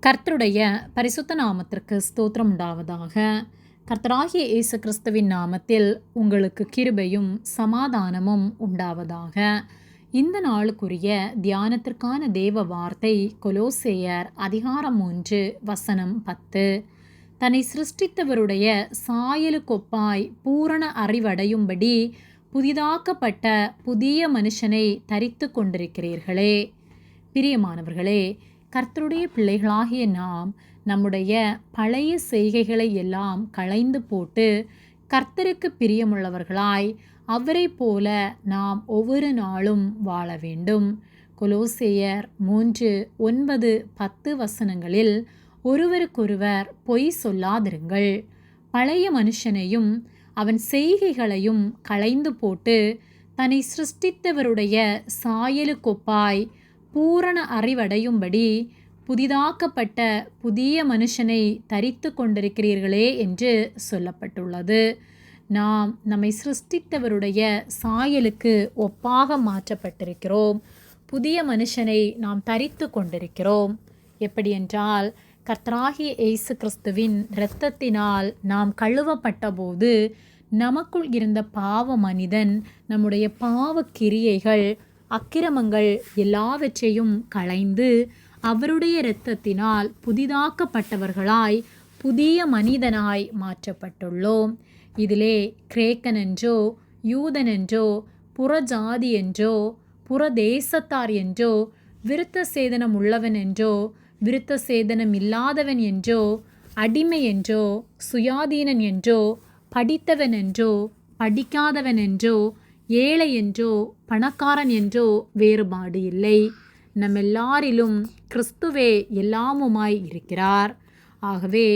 கர்த்தருடைய பரிசுத்த நாமத்திற்கு ஸ்தோத்திரம் உண்டாவதாக. கர்த்தராகிய இயேசு கிறிஸ்துவின் நாமத்தில் உங்களுக்கு கிருபையும் சமாதானமும் உண்டாவதாக. இந்த நாளுக்குரிய தியானத்திற்கான தேவ வார்த்தை கொலோசேயர் அதிகாரம் 3 வசனம் 10. தன்னை சிருஷ்டித்தவருடைய சாயலுக்கொப்பாய் பூரண அறிவடையும்படி புதிதாக்கப்பட்ட புதிய மனுஷனை தரித்து கொண்டிருக்கிறீர்களே. பிரியமானவர்களே, கர்த்தருடைய பிள்ளைகளாகிய நாம் நம்முடைய பழைய செய்கைகளை எல்லாம் களைந்து போட்டு கர்த்தருக்கு பிரியமுள்ளவர்களாய் அவரை போல நாம் ஒவ்வொரு நாளும் வாழ வேண்டும். கொலோசேயர் 3:9-10 வசனங்களில் ஒருவருக்கொருவர் பொய் சொல்லாதிருங்கள், பழைய மனுஷனையும் அவன் செய்கைகளையும் களைந்து போட்டு தன்னை சிருஷ்டித்தவருடைய சாயலுக்கொப்பாய் பூரண அறிவடையும்படி புதிதாக்கப்பட்ட புதிய மனுஷனை தரித்து கொண்டிருக்கிறீர்களே என்று சொல்லப்பட்டுள்ளது. நாம் நம்மை சிருஷ்டித்தவருடைய சாயலுக்கு ஒப்பாக மாற்றப்பட்டிருக்கிறோம். புதிய மனுஷனை நாம் தரித்து கொண்டிருக்கிறோம். எப்படி என்றால், கர்த்தராகிய இயேசு கிறிஸ்துவின் இரத்தத்தினால் நாம் கழுவப்பட்ட போது நமக்குள் இருந்த பாவ மனிதன் நம்முடைய பாவ கிரியைகள் அக்கிரமங்கள் எல்லாவற்றையும் களைந்து அவருடைய இரத்தத்தினால் புதிதாக்கப்பட்டவர்களாய் புதிய மனிதனாய் மாற்றப்பட்டுள்ளோம். இதிலே கிரேக்கன் என்றோ யூதன் என்றோ புறஜாதி என்றோ புறதேசத்தார் என்றோ விருத்த சேதனம் உள்ளவன் என்றோ விருத்த சேதனம் இல்லாதவன் என்றோ அடிமை என்றோ சுயாதீனன் என்றோ படித்தவன் என்றோ படிக்காதவன் என்றோ ஏழை என்றோ பணக்காரன் என்றோ வேறுபாடு இல்லை. நம் எல்லாரிலும் கிறிஸ்துவே எல்லாமுமாய் இருக்கிறார். ஆகவே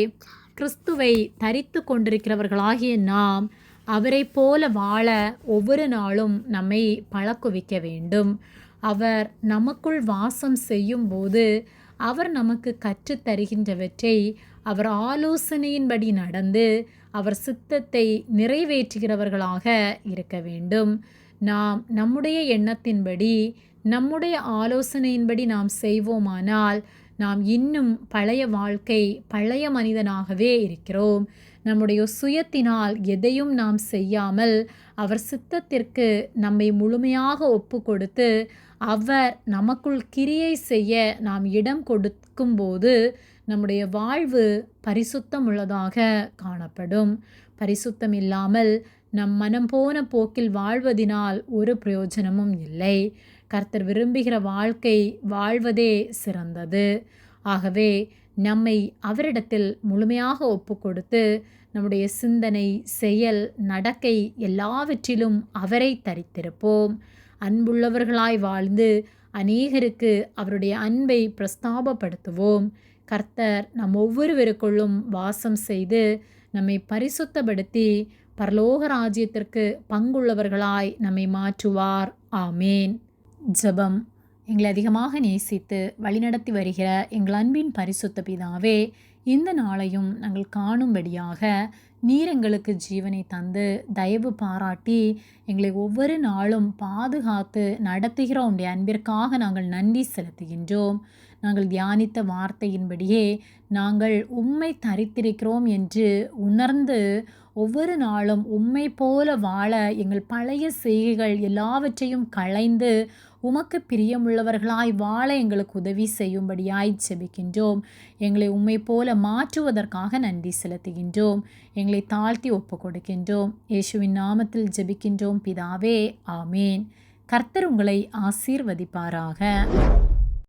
கிறிஸ்துவை தரித்து கொண்டிருக்கிறவர்களாகிய நாம் அவரை போல வாழ ஒவ்வொரு நாளும் நம்மை பழக்குவிக்க வேண்டும். அவர் நமக்குள் வாசம் செய்யும் போது அவர் நமக்கு கற்றுத்தருகின்றவற்றை அவர் ஆலோசனையின்படி நடந்து அவர் சித்தத்தை நிறைவேற்றுகிறவர்களாக இருக்க வேண்டும். நாம் நம்முடைய எண்ணத்தின்படி நம்முடைய ஆலோசனையின்படி நாம் செய்வோமானால் நாம் இன்னும் பழைய வாழ்க்கை பழைய மனிதனாகவே இருக்கிறோம். நம்முடைய சுயத்தினால் எதையும் நாம் செய்யாமல் அவர் சித்தத்திற்கு நம்மை முழுமையாக ஒப்பு கொடுத்து அவர் நமக்குள் கிரியை செய்ய நாம் இடம் கொடுக்கும்போது நம்முடைய வாழ்வு பரிசுத்தம் உள்ளதாக காணப்படும். பரிசுத்தம் இல்லாமல் நம் மனம் போன போக்கில் வாழ்வதினால் ஒரு பிரயோஜனமும் இல்லை. கர்த்தர் விரும்புகிற வாழ்க்கை வாழ்வதே சிறந்தது. ஆகவே நம்மை அவரிடத்தில் முழுமையாக ஒப்பு கொடுத்து நம்முடைய சிந்தனை, செயல், நடக்கை எல்லாவற்றிலும் அவரை தரித்திருப்போம். அன்புள்ளவர்களாய் வாழ்ந்து அநேகருக்கு அவருடைய அன்பை பிரஸ்தாபப்படுத்துவோம். கர்த்தர் நம் ஒவ்வொருவருக்குள்ளும் வாசம் செய்து நம்மை பரிசுத்தப்படுத்தி பரலோக ராஜ்யத்திற்கு பங்குள்ளவர்களாய் நம்மை மாற்றுவார். ஆமேன். ஜெபம். எங்களை அதிகமாக நேசித்து வழிநடத்தி வருகிற எங்கள் அன்பின் பரிசுத்த பிதாவே, இந்த நாளையும் நாங்கள் காணும்படியாக நீர் எங்களுக்கு ஜீவனை தந்து தயவு பாராட்டி எங்களை ஒவ்வொரு நாளும் பாதுகாத்து நடத்துகிற உடைய அன்பிற்காக நாங்கள் நன்றி செலுத்துகின்றோம். நாங்கள் தியானித்த வார்த்தையின்படியே நாங்கள் உம்மை தரித்திருக்கிறோம் என்று உணர்ந்து ஒவ்வொரு நாளும் உம்மை போல வாழ எங்கள் பழைய செய்கைகள் எல்லாவற்றையும் களைந்து உமக்கு பிரியமுள்ளவர்களாய் வாழ எங்களுக்கு உதவி செய்யும்படியாய் ஜெபிக்கின்றோம். எங்களை உம்மை போல மாற்றுவதற்காக நன்றி செலுத்துகின்றோம். எங்களை தாழ்த்தி ஒப்பு கொடுக்கின்றோம். இயேசுவின் நாமத்தில் ஜெபிக்கின்றோம் பிதாவே. ஆமேன். கர்த்தர் உங்களை ஆசீர்வதிப்பாராக.